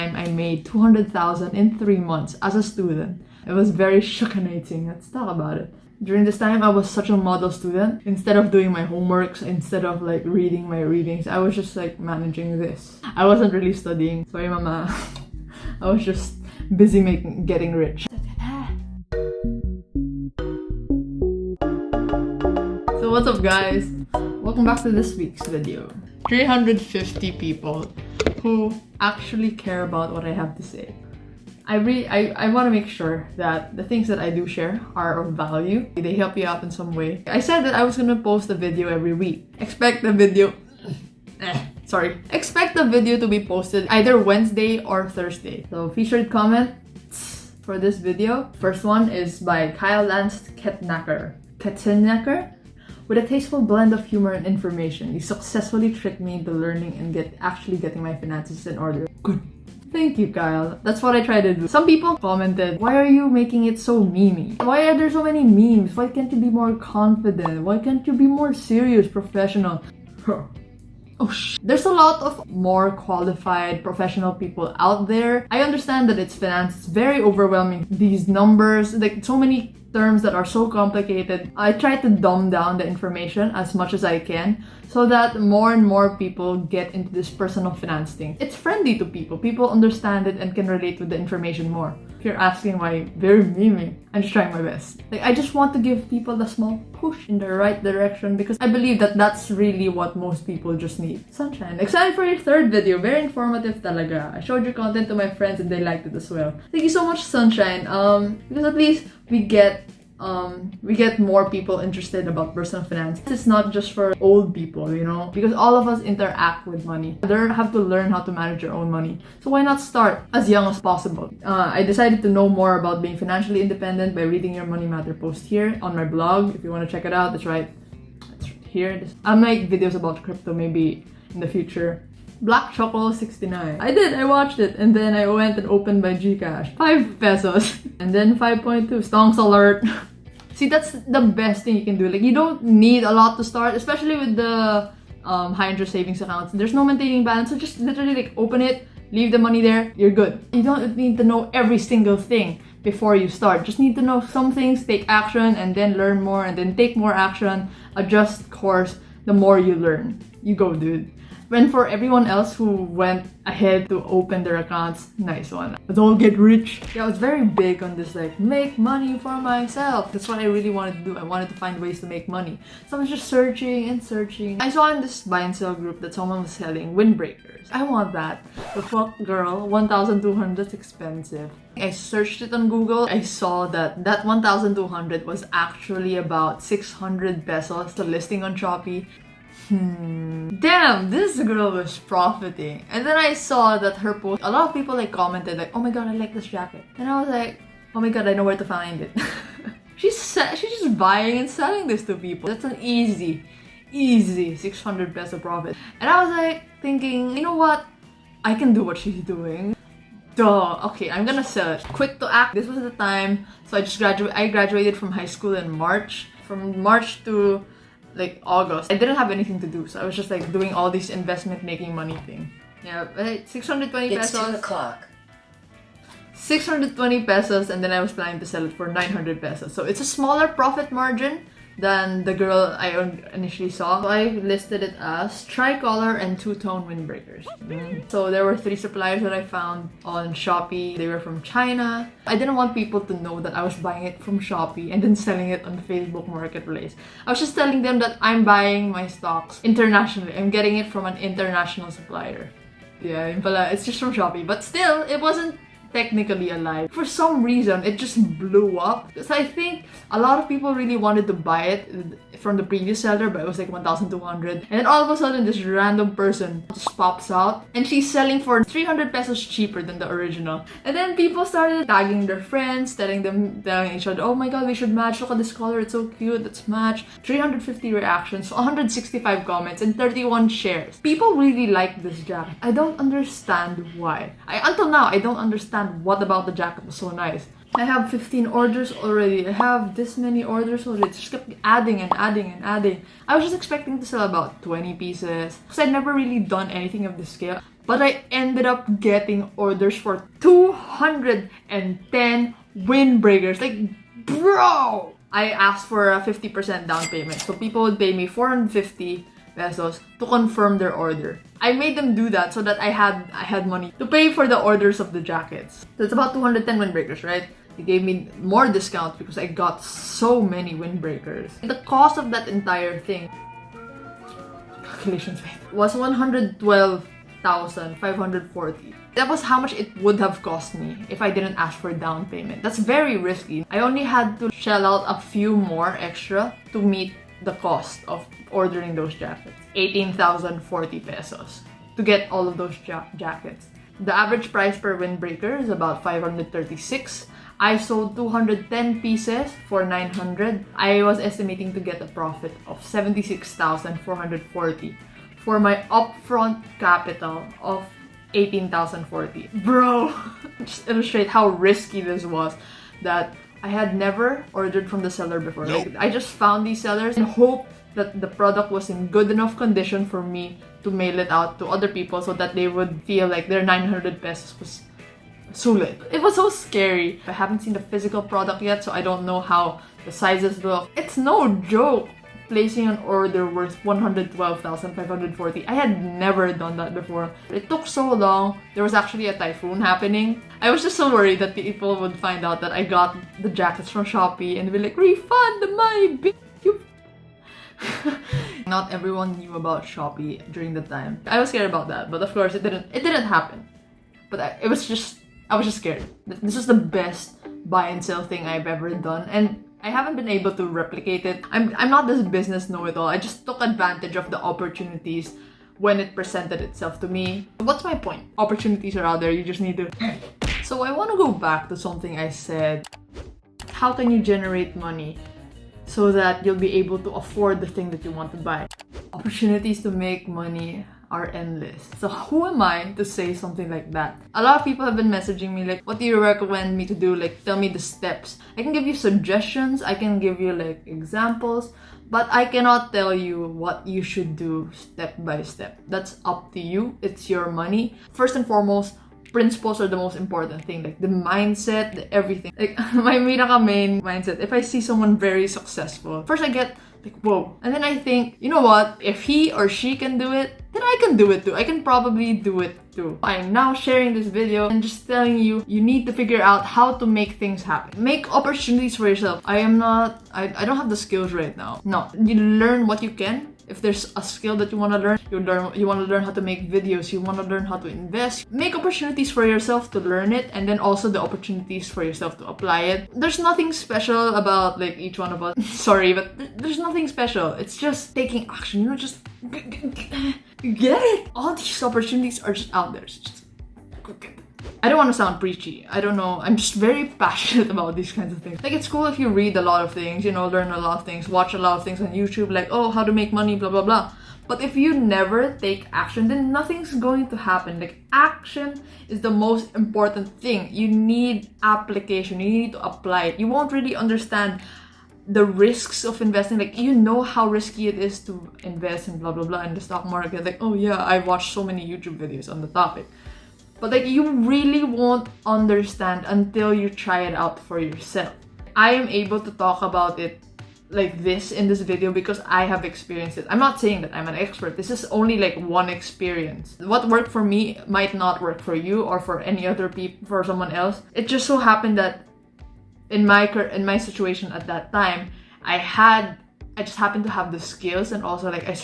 I made 200,000 in 3 months as a student. It was very shockinating. Let's talk about it. During this time, I was such a model student. Instead of doing my homeworks, instead of like reading my readings, I was just like managing this. I wasn't really studying. Sorry, mama. I was just busy getting rich. So what's up, guys? Welcome back to this week's video. 350 people who actually care about what I have to say. I want to make sure that the things that I do share are of value. They help you out in some way. I said that I was gonna post a video every week. Expect the video to be posted either Wednesday or Thursday. So featured comments for this video. First one is by Kyle Lance Ketnacker. With a tasteful blend of humor and information, you successfully tricked me into learning and actually getting my finances in order. Good. Thank you, Kyle. That's what I try to do. Some people commented, why are you making it so memey? Why are there so many memes? Why can't you be more confident? Why can't you be more serious, professional? There's a lot of more qualified professional people out there. I understand that it's finance. It's very overwhelming. These numbers, like so many terms that are so complicated. I try to dumb down the information as much as I can so that more and more people get into this personal finance thing. It's friendly to people. People understand it and can relate with the information more. If you're asking why very memey, I'm just trying my best. Like, I just want to give people a small push in the right direction because I believe that that's really what most people just need. Sunshine, excited for your third video. Very informative talaga. I showed your content to my friends and they liked it as well. Thank you so much, Sunshine. Because at least we get more people interested about personal finance. It's not just for old people, you know, because all of us interact with money. They have to learn how to manage your own money. So why not start as young as possible? I decided to know more about being financially independent by reading your Money Matter post here on my blog. If you want to check it out, that's right. It's here. I'll make videos about crypto maybe in the future. Black Chocolate 69. I watched it and then I went and opened my Gcash. 5 pesos. And then 5.2. Stonks alert. See, that's the best thing you can do. Like, you don't need a lot to start, especially with the high interest savings accounts. There's no maintaining balance, so just literally like open it, leave the money there, you're good. You don't need to know every single thing before you start. Just need to know some things, take action, and then learn more, and then take more action, adjust course. The more you learn, you go, dude. When for everyone else who went ahead to open their accounts, nice one. Don't get rich. Yeah, I was very big on this, like, make money for myself. That's what I really wanted to do. I wanted to find ways to make money. So I was just searching and searching. I saw in this buy and sell group that someone was selling windbreakers. I want that. The fuck, girl, 1,200 is expensive. I searched it on Google. I saw that 1,200 was actually about 600 pesos. The listing on Shopee. Damn, this girl was profiting. And then I saw that her post, a lot of people like commented like, oh my god, I like this jacket. And I was like, oh my god, I know where to find it. She's just buying and selling this to people. That's an easy 600 peso profit. And I was like thinking, you know what? I can do what she's doing. Duh. Okay, I'm gonna sell it. Quick to act. This was the time. So I graduated from high school in March. From March to like August, I didn't have anything to do, so I was just like doing all these investment making money thing. Yeah, 620 pesos. It's 2 o'clock. 620 pesos, and then I was planning to sell it for 900 pesos. So it's a smaller profit margin than the girl I initially saw. So I listed it as tricolor and two-tone windbreakers. So there were 3 suppliers that I found on Shopee. They were from China. I didn't want people to know that I was buying it from Shopee and then selling it on Facebook Marketplace. I was just telling them that I'm buying my stocks internationally. I'm getting it from an international supplier. Yeah, it's just from Shopee. But still, it wasn't technically alive. For some reason, it just blew up. Because I think a lot of people really wanted to buy it from the previous seller, but it was like 1,200. And then all of a sudden, this random person just pops out and she's selling for 300 pesos cheaper than the original. And then people started tagging their friends, telling each other, oh my god, we should match. Look at this color, it's so cute, let's match. 350 reactions, 165 comments, and 31 shares. People really like this jacket. I don't understand why. Until now, I don't understand what about the jacket was so nice. I have 15 orders already. I have this many orders already. It just kept adding and adding and adding. I was just expecting to sell about 20 pieces because I'd never really done anything of this scale. But I ended up getting orders for 210 windbreakers. Like, bro! I asked for a 50% down payment. So people would pay me 450 pesos to confirm their order. I made them do that so that I had money to pay for the orders of the jackets. So it's about 210 windbreakers, right? They gave me more discount because I got so many windbreakers. The cost of that entire thing, calculations was 112,540. That was how much it would have cost me if I didn't ask for down payment. That's very risky. I only had to shell out a few more extra to meet the cost of ordering those jackets. 18,040 pesos to get all of those jackets. The average price per windbreaker is about 536. I sold 210 pieces for 900. I was estimating to get a profit of 76,440 for my upfront capital of 18,040. Bro, just illustrate how risky this was, that I had never ordered from the seller before. Like, I just found these sellers and hoped that the product was in good enough condition for me to mail it out to other people so that they would feel like their 900 pesos was sulit. It was so scary. I haven't seen the physical product yet, so I don't know how the sizes look. It's no joke placing an order worth 112,540. I had never done that before. It took so long. There was actually a typhoon happening. I was just so worried that people would find out that I got the jackets from Shopee and be like, refund the money, bitch. Not everyone knew about Shopee during the time. I was scared about that, but of course it didn't happen. But I was just scared. This is the best buy and sell thing I've ever done, and I haven't been able to replicate it. I'm not this business know-it-all. I just took advantage of the opportunities when it presented itself to me. What's my point? Opportunities are out there, you just need to... So I want to go back to something I said. How can you generate money so that you'll be able to afford the thing that you want to buy? Opportunities to make money are endless. So who am I to say something like that? A lot of people have been messaging me like, what do you recommend me to do? Like, tell me the steps. I can give you suggestions, I can give you like examples, but I cannot tell you what you should do step by step. That's up to you. It's your money. First and foremost, principles are the most important thing. Like the mindset, the everything. Like my main mindset, if I see someone very successful, first I get like, whoa. And then I think, you know what? If he or she can do it, then I can do it too. I can probably do it too. I'm now sharing this video and just telling you, you need to figure out how to make things happen. Make opportunities for yourself. I don't have the skills right now. No, you learn what you can. If there's a skill that you want to learn, you want to learn how to make videos, you want to learn how to invest. Make opportunities for yourself to learn it, and then also the opportunities for yourself to apply it. There's nothing special about like each one of us. Sorry, but there's nothing special. It's just taking action, you know, just get it. All these opportunities are just out there. So just go get them. I don't want to sound preachy. I don't know. I'm just very passionate about these kinds of things. Like, it's cool if you read a lot of things, you know, learn a lot of things, watch a lot of things on YouTube, like, oh, how to make money, blah, blah, blah. But if you never take action, then nothing's going to happen. Like, action is the most important thing. You need application. You need to apply it. You won't really understand the risks of investing. Like, you know how risky it is to invest in blah, blah, blah in the stock market. Like, oh yeah, I watched so many YouTube videos on the topic. But like, you really won't understand until you try it out for yourself. I am able to talk about it like this in this video because I have experienced it. I'm not saying that I'm an expert. This is only like one experience. What worked for me might not work for you or for any other people, for someone else. It just so happened that in my situation at that time, I just happened to have the skills, and also like I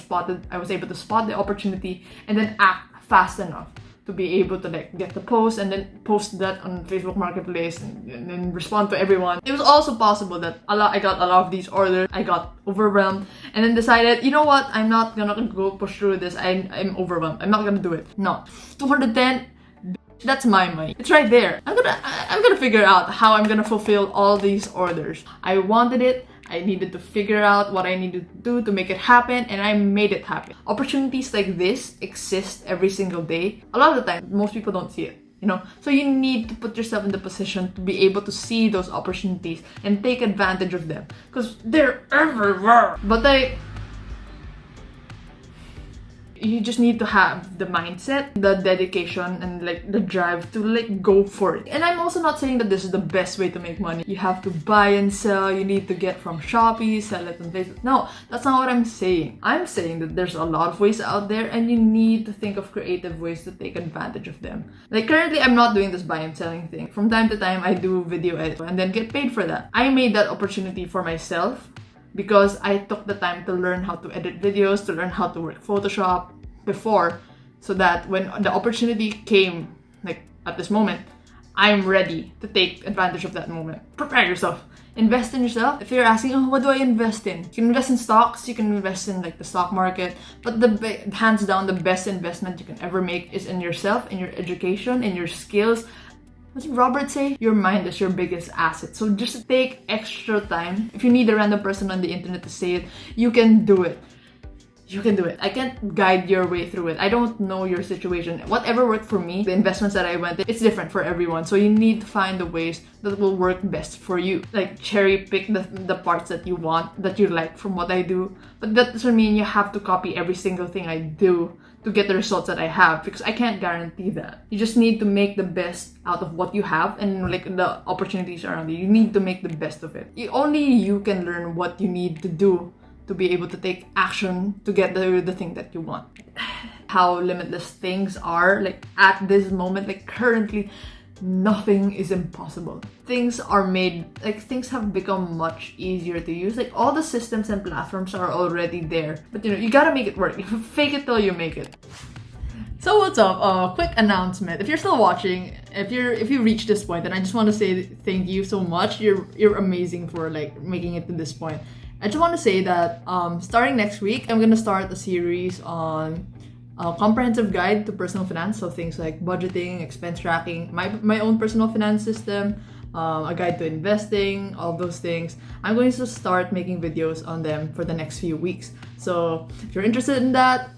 was able to spot the opportunity and then act fast enough to be able to like get the post and then post that on Facebook Marketplace and then respond to everyone. It was also possible that I got a lot of these orders. I got overwhelmed and then decided, you know what? I'm not gonna go push through this. I'm overwhelmed. I'm not gonna do it. No. 210, that's my money. It's right there. I'm gonna figure out how I'm gonna fulfill all these orders. I wanted it. I needed to figure out what I needed to do to make it happen, and I made it happen. Opportunities like this exist every single day. A lot of the time, most people don't see it, you know? So you need to put yourself in the position to be able to see those opportunities and take advantage of them, because they're everywhere. But You just need to have the mindset, the dedication, and like the drive to like go for it. And I'm also not saying that this is the best way to make money. You have to buy and sell, you need to get from Shopee, sell it on Facebook. No, that's not what I'm saying. I'm saying that there's a lot of ways out there and you need to think of creative ways to take advantage of them. Like currently, I'm not doing this buy and selling thing. From time to time, I do video edit and then get paid for that. I made that opportunity for myself because I took the time to learn how to edit videos, to learn how to work Photoshop before, so that when the opportunity came, like at this moment, I'm ready to take advantage of that moment. Prepare yourself. Invest in yourself. If you're asking, oh, what do I invest in? You can invest in stocks, you can invest in like the stock market, but hands down, the best investment you can ever make is in yourself, in your education, in your skills. What did Robert say? Your mind is your biggest asset. So just take extra time. If you need a random person on the internet to say it, you can do it. You can do it. I can't guide your way through it. I don't know your situation. Whatever worked for me, the investments that I went in, it's different for everyone. So you need to find the ways that will work best for you. Like cherry pick the parts that you want, that you like from what I do. But that doesn't mean you have to copy every single thing I do to get the results that I have, because I can't guarantee that. You just need to make the best out of what you have and like the opportunities around you. You need to make the best of it. Only you can learn what you need to do to be able to take action to get the thing that you want. How limitless things are, like at this moment, like currently, nothing is impossible. Things are made, like things have become much easier to use. Like all the systems and platforms are already there. But you know, you gotta make it work. Fake it till you make it. So what's up? Quick announcement. If you're still watching, if you reached this point, then I just want to say thank you so much. You're amazing for like making it to this point. I just want to say that starting next week, I'm gonna start a series on a comprehensive guide to personal finance. So things like budgeting, expense tracking, my own personal finance system, a guide to investing, all those things. I'm going to start making videos on them for the next few weeks. So if you're interested in that,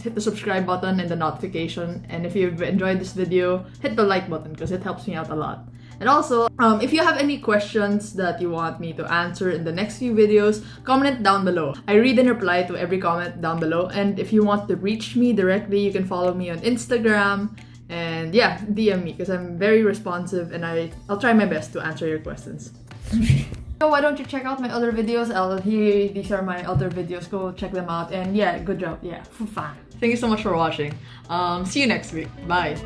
hit the subscribe button and the notification. And if you've enjoyed this video, hit the like button because it helps me out a lot. And also, if you have any questions that you want me to answer in the next few videos, comment down below. I read and reply to every comment down below. And if you want to reach me directly, you can follow me on Instagram. And yeah, DM me because I'm very responsive and I'll try my best to answer your questions. So why don't you check out my other videos? These are my other videos. Go check them out. And yeah, good job. Yeah, fun. Thank you so much for watching. See you next week. Bye.